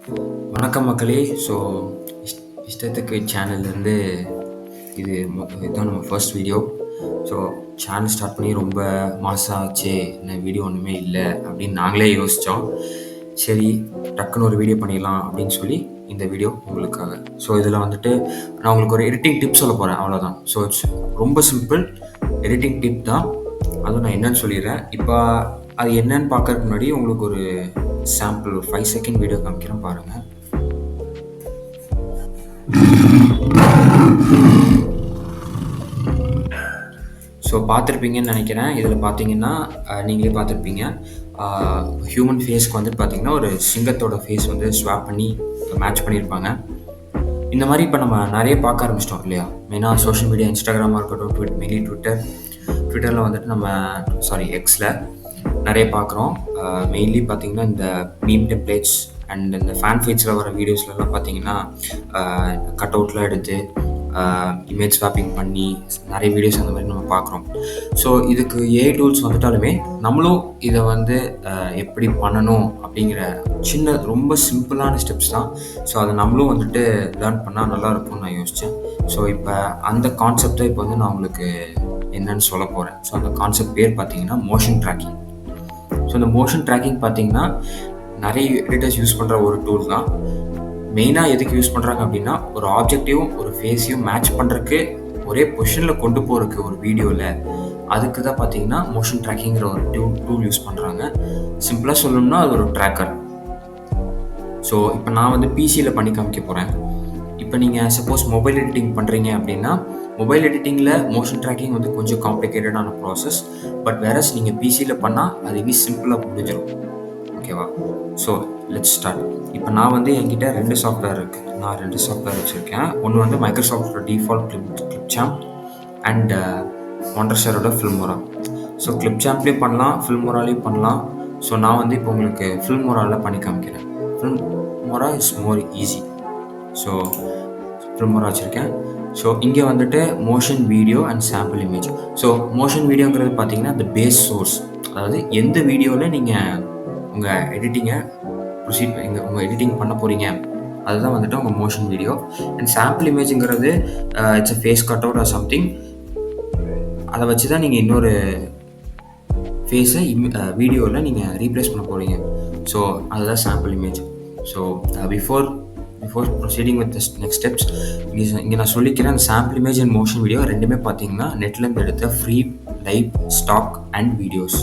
வணக்கம் மக்களே. ஸோ இஷ்டத்துக்கு சேனல்லேருந்து இதுதான் நம்ம first video. So channel start பண்ணி ரொம்ப மாதம் ஆச்சு, என்ன வீடியோ ஒன்றுமே இல்லை அப்படின்னு நாங்களே யோசித்தோம். சரி, டக்குன்னு ஒரு வீடியோ பண்ணிடலாம் அப்படின்னு சொல்லி இந்த வீடியோ உங்களுக்காக. ஸோ இதில் வந்துட்டு நான் உங்களுக்கு ஒரு எடிட்டிங் டிப் சொல்ல போகிறேன், அவ்வளோதான். ஸோ இட்ஸ் ரொம்ப சிம்பிள் எடிட்டிங் டிப் தான். அதுவும் நான் என்னன்னு சொல்லிடுறேன். இப்போ அது என்னன்னு பார்க்கறதுக்கு முன்னாடி உங்களுக்கு ஒரு சாம்பிள் ஒரு 5 செகண்ட் வீடியோ காமிக்கிறேன், பாருங்கள். ஸோ பார்த்துருப்பீங்கன்னு நினைக்கிறேன். இதில் பார்த்தீங்கன்னா நீங்களே பார்த்துருப்பீங்க. ஹியூமன் ஃபேஸ்க்கு வந்துட்டு பார்த்தீங்கன்னா ஒரு சிங்கத்தோட ஃபேஸ் வந்து ஸ்வாப் பண்ணி மேட்ச் பண்ணியிருப்பாங்க. இந்த மாதிரி இப்போ நம்ம நிறைய பார்க்க ஆரம்பிச்சிட்டோம் இல்லையா? மெயினாக சோஷியல் மீடியா, இன்ஸ்டாகிராமாக இருக்கட்டும், மெயின்லி ட்விட்டரில் வந்துட்டு நம்ம எக்ஸில் நிறைய பார்க்குறோம். மெயின்லி பார்த்தீங்கன்னா இந்த மீம் டெம்ப்ளேட்ஸ் அண்ட் இந்த ஃபேன் ஃபேட்ஸில் வர வீடியோஸ்லாம் பார்த்தீங்கன்னா கட் அவுட்லாம் எடுத்து இமேஜ் ஸ்வாப்பிங் பண்ணி நிறைய வீடியோஸ் அந்த மாதிரி நம்ம பார்க்குறோம். ஸோ இதுக்கு ஏஐ டூல்ஸ் வந்துட்டாலுமே நம்மளும் இதை வந்து எப்படி பண்ணணும் அப்படிங்கிற சின்ன ரொம்ப சிம்பிளான ஸ்டெப்ஸ் தான். ஸோ அதை நம்மளும் வந்துட்டு லேர்ன் பண்ணால் நல்லாயிருக்கும்னு நான் யோசித்தேன். ஸோ இப்போ அந்த கான்செப்டை இப்போ வந்து நான் உங்களுக்கு என்னன்னு சொல்ல போகிறேன். ஸோ அந்த கான்செப்ட் பேர் பார்த்தீங்கன்னா மோஷன் ட்ராக்கிங். ஸோ இந்த மோஷன் ட்ராக்கிங் பார்த்தீங்கன்னா நிறைய எடிட்டர்ஸ் யூஸ் பண்ணுற ஒரு டூல் தான். மெயினாக எதுக்கு யூஸ் பண்ணுறாங்க அப்படின்னா, ஒரு ஆப்ஜெக்டையும் ஒரு ஃபேஸையும் மேட்ச் பண்ணுறதுக்கு, ஒரே பொசிஷனில் கொண்டு போகிறதுக்கு ஒரு வீடியோவில், அதுக்கு தான் பார்த்தீங்கன்னா மோஷன் ட்ராக்கிங்கிற ஒரு டூல் யூஸ் பண்ணுறாங்க. சிம்பிளாக சொல்லணும்னா அது ஒரு ட்ராக்கர். ஸோ இப்போ நான் வந்து பிசியில் பண்ணி காமிக்க போகிறேன். இப்போ நீங்கள் சப்போஸ் மொபைல் எடிட்டிங் பண்ணுறீங்க அப்படின்னா, மொபைல் எடிட்டிங்கில் மோஷன் ட்ராக்கிங் வந்து கொஞ்சம் காம்ப்ளிகேட்டடான ப்ராசஸ். பட் வேறஸ் நீங்கள் பிசியில் பண்ணால் அது இன்னும் சிம்பிளாக முடிஞ்சிடும். ஓகேவா? So let's start. இப்போ நான் வந்து என்கிட்ட 2 சாஃப்ட்வேர் இருக்குது. நான் 2 சாஃப்ட்வேர் வச்சுருக்கேன். ஒன்று வந்து மைக்ரோசாஃப்டோட டிஃபால்ட் கிளிப்சாம்ப் அண்ட் ஒண்டர்ஷரோட ஃபில்மோரா. ஸோ கிளிப்சாம்ப்லேயும் பண்ணலாம், ஃபில்மோராலையும் பண்ணலாம். ஸோ நான் வந்து இப்போ உங்களுக்கு ஃபில்மோராவில் பண்ணி காமிக்கிறேன். Filmora is more easy. So Filmora வச்சுருக்கேன். ஸோ இங்கே வந்துட்டு motion video and sample image. So motion வீடியோங்கிறது பார்த்தீங்கன்னா அந்த பேஸ் சோர்ஸ். அதாவது எந்த வீடியோவில் நீங்கள் உங்கள் எடிட்டிங்கை உங்கள் எடிட்டிங் பண்ண போகிறீங்க, அதுதான் வந்துட்டு உங்கள் மோஷன் வீடியோ. அண்ட் சாம்பிள் இமேஜுங்கிறது it's a face cut out or something. அதை வச்சு தான் நீங்கள் இன்னொரு ஃபேஸை வீடியோவில் நீங்கள் ரீப்ளேஸ் பண்ண போகிறீங்க. ஸோ அதுதான் sample image. So before proceeding with next steps, இங்கே நான் சொல்லிக்கிறேன். அந்த sample image and motion video ரெண்டுமே பார்த்தீங்கன்னா நெட்லேருந்து எடுத்த free live stock and videos.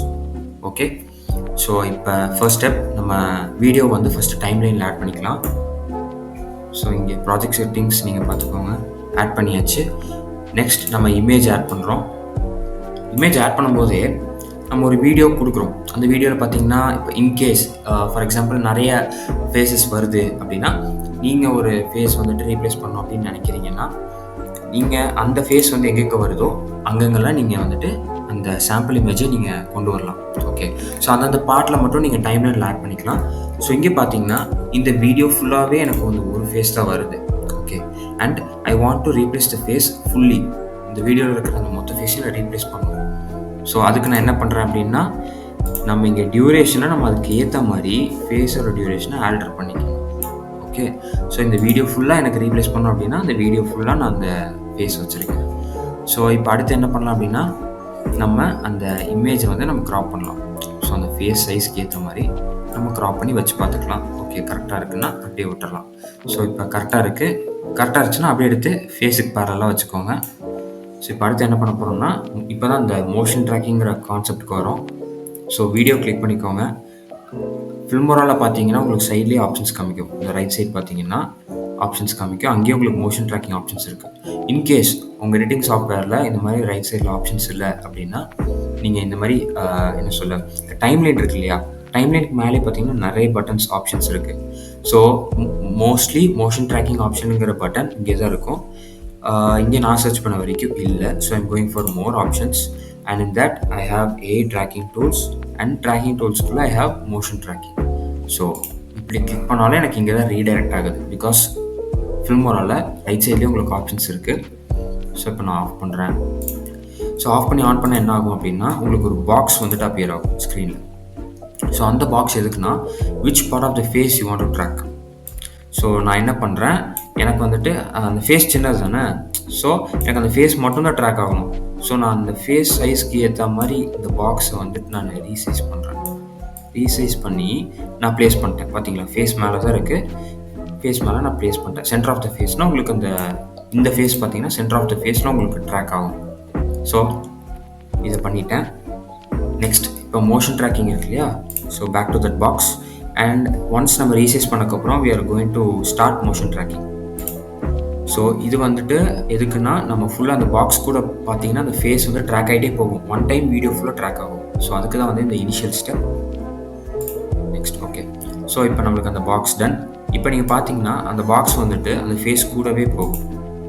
Okay, so இப்போ ஃபர்ஸ்ட் ஸ்டெப், நம்ம வீடியோ வந்து ஃபஸ்ட்டு டைம்லைனில் ஆட் பண்ணிக்கலாம். ஸோ இங்கே ப்ராஜெக்ட் செட்டிங்ஸ் நீங்கள் பார்த்துக்கோங்க, ஆட் பண்ணியாச்சு. நெக்ஸ்ட் நம்ம இமேஜ் ஆட் பண்ணுறோம். இமேஜ் ஆட் பண்ணும்போதே நம்ம ஒரு வீடியோ கொடுக்குறோம். அந்த வீடியோவில் பார்த்தீங்கன்னா இப்போ இன்கேஸ் ஃபார் எக்ஸாம்பிள் நிறைய ஃபேஸஸ் வருது அப்படின்னா, நீங்கள் ஒரு ஃபேஸ் வந்துட்டு ரீப்ளேஸ் பண்ணணும் அப்படின்னு நினைக்கிறீங்கன்னா, நீங்கள் அந்த ஃபேஸ் வந்து எங்கெங்கே வருதோ அங்கங்கெல்லாம் நீங்கள் வந்துட்டு அந்த சாம்பிள் இமேஜை நீங்கள் கொண்டு வரலாம். ஓகே, ஸோ அந்தந்த பார்ட்டில் மட்டும் நீங்கள் டைம்லைனில் ஆட் பண்ணிக்கலாம். ஸோ இங்கே பார்த்தீங்கன்னா இந்த வீடியோ ஃபுல்லாகவே எனக்கு வந்து ஒரு ஃபேஸ் தான் வருது. Okay, and I want to replace the face fully. இந்த வீடியோவில் இருக்கிற அந்த மொத்த ஃபேஸையும் நான் ரீப்ளேஸ் பண்ணுவோம். ஸோ அதுக்கு நான் என்ன பண்ணுறேன் அப்படின்னா, நம்ம இங்கே டியூரேஷனை நம்ம அதுக்கு ஏற்ற மாதிரி ஃபேஸோட டியூரேஷனை ஆல்டர் பண்ணிக்கலாம். ஓகே, ஸோ இந்த வீடியோ ஃபுல்லாக எனக்கு ரீப்ளேஸ் பண்ணோம் அப்படின்னா அந்த வீடியோ ஃபுல்லாக நான் அந்த ஃபேஸ் வச்சுருக்கேன். ஸோ இப்போ அடுத்து என்ன பண்ணலாம் அப்படின்னா, நம்ம அந்த இமேஜை வந்து நம்ம க்ராப் பண்ணலாம். ஸோ அந்த ஃபேஸ் சைஸ்க்கு ஏற்ற மாதிரி நம்ம க்ராப் பண்ணி வச்சு பார்த்துக்கலாம். ஓகே, கரெக்டாக இருக்குன்னா அப்படியே விட்டுடலாம். ஸோ இப்போ கரெக்டாக இருந்துச்சுன்னா அப்படியே எடுத்து ஃபேஸுக்கு பேரலாக வச்சுக்கோங்க. ஸோ இப்போ அடுத்து என்ன பண்ண போகிறோம்னா, இப்போ தான் இந்த மோஷன் ட்ராக்கிங்கிற கான்செப்டுக்கு வரும். ஸோ வீடியோ கிளிக் பண்ணிக்கோங்க. ஃபில்மோராவில் பார்த்தீங்கன்னா உங்களுக்கு சைட்லேயே ஆப்ஷன்ஸ் காமிக்கும். இந்த ரைட் சைட் பார்த்தீங்கன்னா ஆப்ஷன்ஸ் காமிக்கும். அங்கேயும் உங்களுக்கு மோஷன் ட்ராக்கிங் ஆப்ஷன்ஸ் இருக்குது. இன்கேஸ் உங்கள் எடிட்டிங் சாஃப்ட்வேரில் இந்த மாதிரி ரைட் சைடில் ஆப்ஷன்ஸ் இல்லை அப்படின்னா, நீங்கள் இந்த மாதிரி என்ன சொல்ல, டைம்லைன் இருக்கு இல்லையா, டைம்லைனுக்கு மேலே பார்த்தீங்கன்னா நிறைய பட்டன்ஸ் ஆப்ஷன்ஸ் இருக்குது. ஸோ மோஸ்ட்லி மோஷன் ட்ராக்கிங் ஆப்ஷனுங்கிற பட்டன் இங்கே தான் இருக்கும். இங்கே நான் சர்ச் பண்ண வரைக்கும் இல்லை. So I'm going for more options and in that I have tracking tools and tracking டூல்ஸ்குள்ளே I have motion tracking. So இப்படி கிளிக் பண்ணாலும் எனக்கு இங்கே தான் ரீடைரக்ட் ஆகுது. பிகாஸ் ஃபில்மோராவில் ரைட் சைட்லேயே உங்களுக்கு ஆப்ஷன்ஸ் இருக்குது. ஸோ இப்போ நான் ஆஃப் பண்ணுறேன். ஸோ ஆஃப் பண்ணி ஆன் பண்ண என்ன ஆகும் அப்படின்னா, உங்களுக்கு ஒரு பாக்ஸ் வந்துட்டு அப்பியர் ஆகும் ஸ்க்ரீனில். ஸோ அந்த பாக்ஸ் எதுக்குன்னா, which part of the face you want to track. So நான் என்ன பண்ணுறேன், எனக்கு வந்துட்டு அந்த ஃபேஸ் சின்னது தானே. ஸோ எனக்கு அந்த ஃபேஸ் மட்டும் தான் ட்ராக் ஆகணும். ஸோ நான் அந்த ஃபேஸ் சைஸ்க்கு ஏற்ற மாதிரி இந்த பாக்ஸை வந்துட்டு நான் ரீசைஸ் பண்ணுறேன். ரீசைஸ் பண்ணி நான் ப்ளேஸ் பண்ணிட்டேன். பார்த்தீங்களா, ஃபேஸ் மேலே தான் இருக்குது. ஃபேஸ் மேலே நான் ப்ளேஸ் பண்ணிட்டேன். சென்டர் ஆஃப் த ஃபேஸ்னால் உங்களுக்கு இந்த ஃபேஸ் பார்த்தீங்கன்னா சென்டர் ஆஃப் த ஃபேஸ்னால் உங்களுக்கு ட்ராக் ஆகும். ஸோ இதை பண்ணிட்டேன். நெக்ஸ்ட் இப்போ மோஷன் ட்ராக்கிங் இருக்கு இல்லையா. So back to that box and once நம்ம ரீசைஸ் பண்ணக்கப்புறம் we are going to start motion tracking. So இது வந்துட்டு எதுக்குன்னா, நம்ம ஃபுல்லாக அந்த பாக்ஸ் கூட பார்த்தீங்கன்னா அந்த ஃபேஸ் வந்து ட்ராக் ஆகிட்டே போகும். ஒன் டைம் வீடியோ ஃபுல்லாக ட்ராக் ஆகும். ஸோ அதுக்கு தான் வந்து இந்த initial step. Next okay. So இப்போ நம்மளுக்கு அந்த பாக்ஸ் டன். இப்போ நீங்கள் பார்த்தீங்கன்னா அந்த பாக்ஸ் வந்துட்டு அந்த ஃபேஸ் கூடவே போகும்.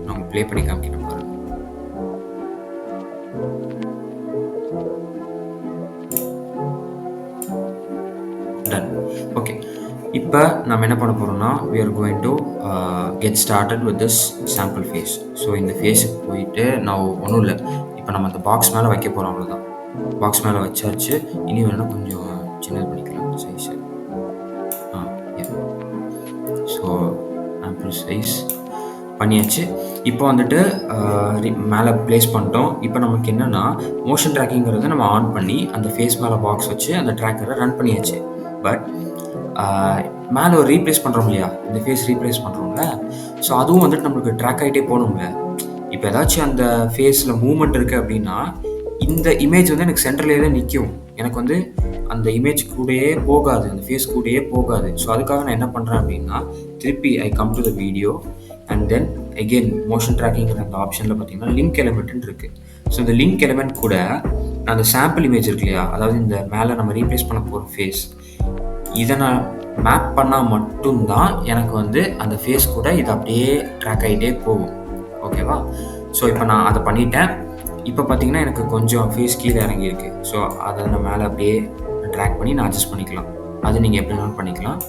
நம்ம ப்ளே பண்ணி காமிக்கிறேன் பாருங்க. டன். ஓகே, இப்போ நம்ம என்ன பண்ண போகிறோம்னா we are going to get started with this sample face. So இந்த ஃபேஸுக்கு போயிட்டு நான் ஒன்றும் இல்லை, இப்போ நம்ம அந்த பாக்ஸ் மேலே வைக்க போகிறோம், அவ்வளோதான். பாக்ஸ் மேலே வச்சாச்சு. இனி வேணால் கொஞ்சம் சின்னது பண்ணிக்கலாம் சைஸு. ஸோ ஆம்பிள் சைஸ் பண்ணியாச்சு. இப்போ வந்துட்டு மேலே ப்ளேஸ் பண்ணிட்டோம். இப்போ நமக்கு என்னென்னா மோஷன் ட்ராக்கிங்கிறத நம்ம ஆன் பண்ணி அந்த ஃபேஸ் மேலே பாக்ஸ் வச்சு அந்த ட்ராக்கரை ரன் பண்ணியாச்சு. பட் மேலே ஒரு ரீப்ளேஸ் பண்ணுறோம் இல்லையா, இந்த ஃபேஸ் ரீப்ளேஸ் பண்ணுறோம்ல. ஸோ அதுவும் வந்துட்டு நம்மளுக்கு ட்ராக் ஆகிட்டே போகணும்ல. இப்போ ஏதாச்சும் அந்த ஃபேஸில் மூவ்மெண்ட் இருக்குது அப்படின்னா இந்த இமேஜ் வந்து எனக்கு சென்டர்லேயே தான் நிற்கும். எனக்கு வந்து அந்த இமேஜ் கூடயே போகாது, அந்த ஃபேஸ் கூடயே போகாது. ஸோ அதுக்காக நான் என்ன பண்ணுறேன் அப்படின்னா, திருப்பி I come to the video and then again motion ட்ராக்கிங்கிற அந்த ஆப்ஷனில் பார்த்தீங்கன்னா லிங்க் எலிமெண்ட்னு இருக்குது. ஸோ இந்த லிங்க் எலிமெண்ட் கூட நான் அந்த சாம்பிள் இமேஜ் இருக்கு இல்லையா, அதாவது இந்த மேலே நம்ம ரீப்ளேஸ் பண்ண போகிற ஃபேஸ், இதை நான் மேப் பண்ணால் மட்டும்தான் எனக்கு வந்து அந்த ஃபேஸ் கூட இது அப்படியே ட்ராக் ஆகிட்டே போகும். ஓகேவா. ஸோ இப்போ நான் அதை பண்ணிட்டேன். இப்போ பார்த்தீங்கன்னா எனக்கு கொஞ்சம் ஃபேஸ் கீழே இறங்கியிருக்கு. ஸோ அதை நான் மேலே அப்படியே ட்ராக் பண்ணி நான் அட்ஜஸ்ட் பண்ணிக்கலாம். அது நீங்கள் எப்படி வேணாலும் பண்ணிக்கலாம்.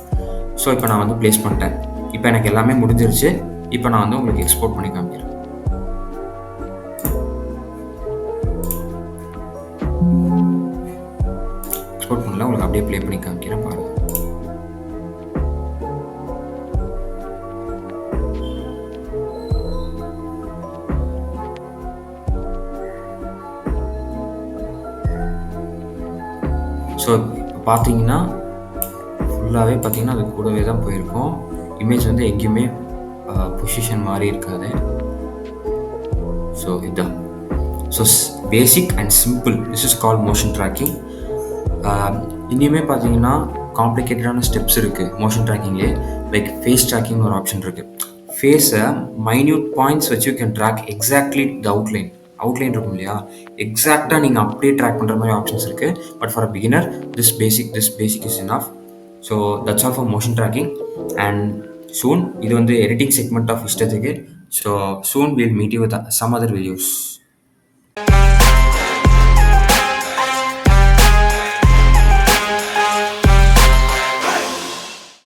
ஸோ இப்போ நான் வந்து ப்ளேஸ் பண்ணிட்டேன். இப்போ எனக்கு எல்லாமே முடிஞ்சிருச்சு. இப்போ நான் வந்து உங்களுக்கு எக்ஸ்போர்ட் பண்ணி காமிக்கிறேன். எக்ஸ்போர்ட் பண்ணல, உங்களுக்கு அப்படியே ப்ளே பண்ணி காமிக்கிறேன் பாருங்கள். ஸோ இப்போ பார்த்தீங்கன்னா ஃபுல்லாகவே பார்த்தீங்கன்னா அது கூடவே தான் போயிருக்கோம். இமேஜ் வந்து எங்கேயுமே பொசிஷன் மாறி இருக்காது. ஸோ இதுதான். So basic and simple, this is call motion tracking. இனிமே பார்த்தீங்கன்னா காம்ப்ளிகேட்டடான ஸ்டெப்ஸ் இருக்குது மோஷன் ட்ராக்கிங்லேயே. லைக் ஃபேஸ் ட்ராக்கிங்னு ஒரு ஆப்ஷன் இருக்குது. ஃபேஸை மைன்யூட் பாயிண்ட்ஸ் வச்சு you can track exactly the outline இருக்கும் இல்லையா, எக்ஸாக்டாக நீங்கள் அப்படியே ட்ராக் பண்ணுற மாதிரி ஆப்ஷன்ஸ் இருக்குது. But for a beginner this basic is enough. So that's all for motion tracking. And soon இது வந்து எடிட்டிங் செக்மெண்ட் ஆஃப் இஷ்டத்துக்கு. So soon will meet you with some other videos.